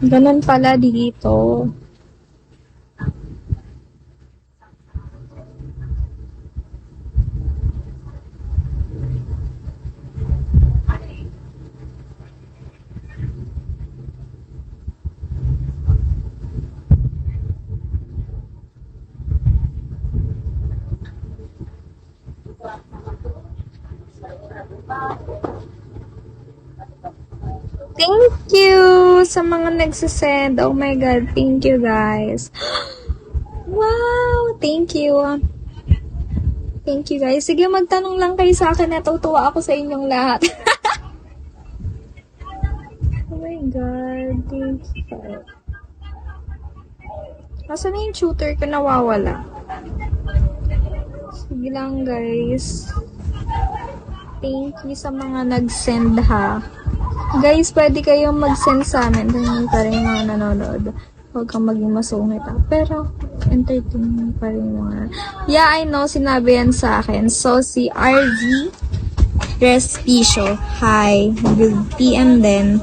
Ganun pala dito. Thank you sa mga nagsasend. Oh my God, thank you guys. Wow, thank you. Thank you guys. Sige, magtanong lang kayo sa akin. Natutuwa ako sa inyong lahat. Oh my God, thank you. Nasaan na yung tutor ko? Nawawala. Sige lang guys. Thank you sa mga nag-send ha. Guys, pwede kayong mag-send sa amin. Dahil pa rin mga nanonood. Huwag kang maging masungit ha. Pero, entertaining pa rin mga... Yeah, I know. Sinabi yan sa akin. So, si RV Respicio. Hi. Good PM din.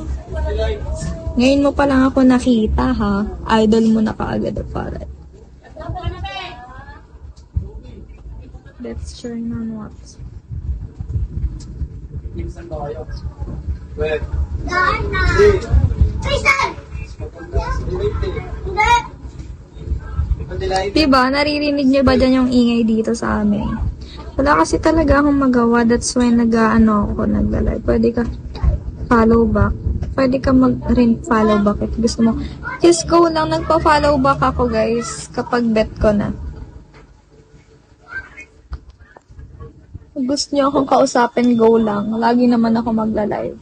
Ngayon mo pa lang ako nakita ha. Idol mo na kaagad para. Let's turn on what? Diba? Naririnig niyo ba dyan yung ingay dito sa amin? Wala kasi talaga akong magawa. That's why nagla-live. Pwede ka follow back. Pwede ka mag-rin follow back if gusto mo. Just go lang. Nagpa-follow back ako guys kapag bet ko na. Kung gusto niyo akong kausapin, go lang. Lagi naman ako magla-live.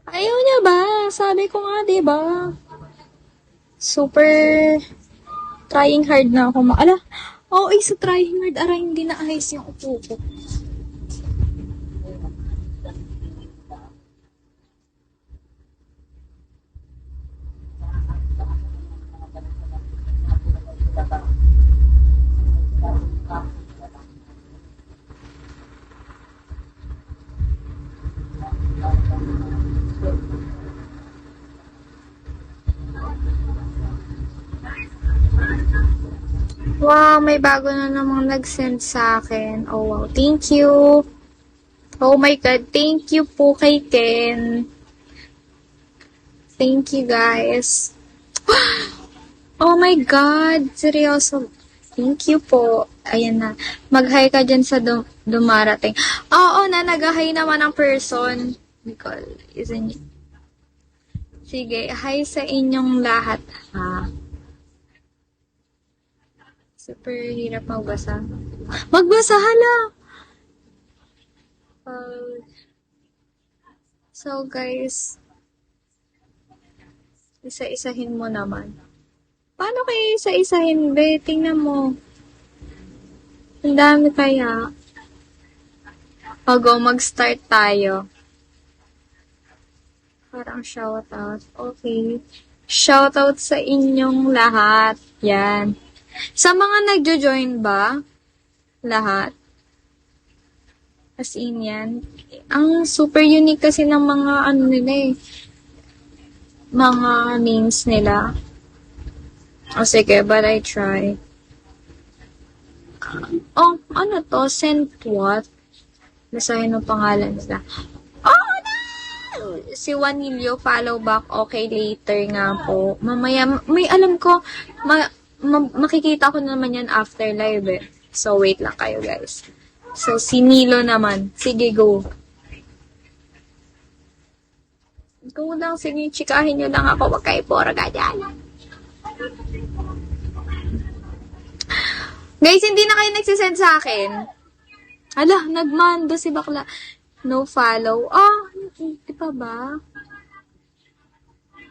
Ayaw niya ba? Sabi ko nga, diba? Super trying hard na ako. Oo, sa trying hard. Aray, hindi na ayos yung upo ko. Wow, may bago na namang nag-send sa akin. Oh, wow. Thank you. Oh my God. Thank you po kay Ken. Thank you, guys. Oh my God. Seryoso. Thank you po. Ayan na. Mag-hi ka dyan sa dumarating. Oo na, nag-hi naman ang person. Nicole, isn't it? Sige, hi sa inyong lahat, ha? Super hirap magbasa. Magbasa, hala! So, guys, isa-isahin mo naman. Paano kayo isa-isahin, be? Tingnan mo. Ang dami kaya. Go, mag-start tayo. Parang shoutout. Okay. Shoutout sa inyong lahat. Yan. Sa mga nagjo-join ba? Lahat? As in yan. Ang super unique kasi ng mga nila mga names nila. O sige, but I try. Ano to? Send what? Basahin ang pangalan nila. Oh, no! Si Juanillo, follow back. Okay, later nga po. Mamaya, may alam ko, makikita ko naman yan after live eh. So, wait lang kayo guys. So, si Nilo naman. Sige, go. Go lang, sige, chikahin nyo lang ako. Wag kayo poraga dyan. Guys, hindi na kayo nagsisend sa akin. Ala, nagmando si bakla. No follow. Di pa ba?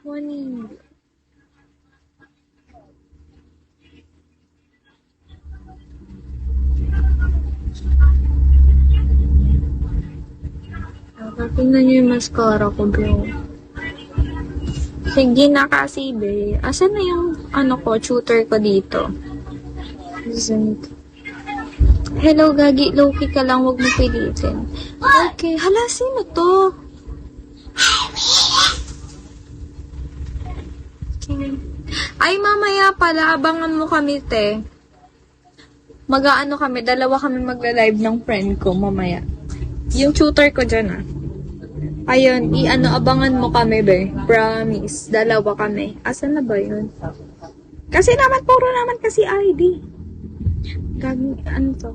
Juanillo. Tingnan nyo yung mascara ko, bro. Sige na kasi, be. Asan na yung, tutor ko dito? Hello, Gagi. Loki ka lang. Huwag mo pilitin. Okay. Hala, sino to? Okay. Ay, mamaya pala. Abangan mo kami, te. Mag-aano kami. Dalawa kami magla-live ng friend ko mamaya. Yung tutor ko dyan, ah. Ayun, abangan mo kami, be. Promise. Dalawa kami. Asan na ba yun? Kasi naman, puro naman kasi ID. Gagi, ano to?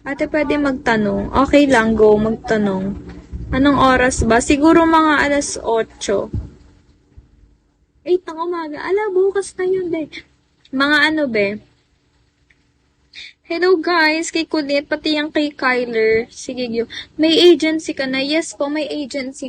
Ate, pwede magtanong. Okay lang, go, magtanong. Anong oras ba? Siguro mga alas 8. 8 ng umaga. Ala, bukas na yun, be. Mga ano, be? Hello, guys. Kay Kulit, pati yung kay Kyler. Sige, may agency ka na. Yes po, may agency.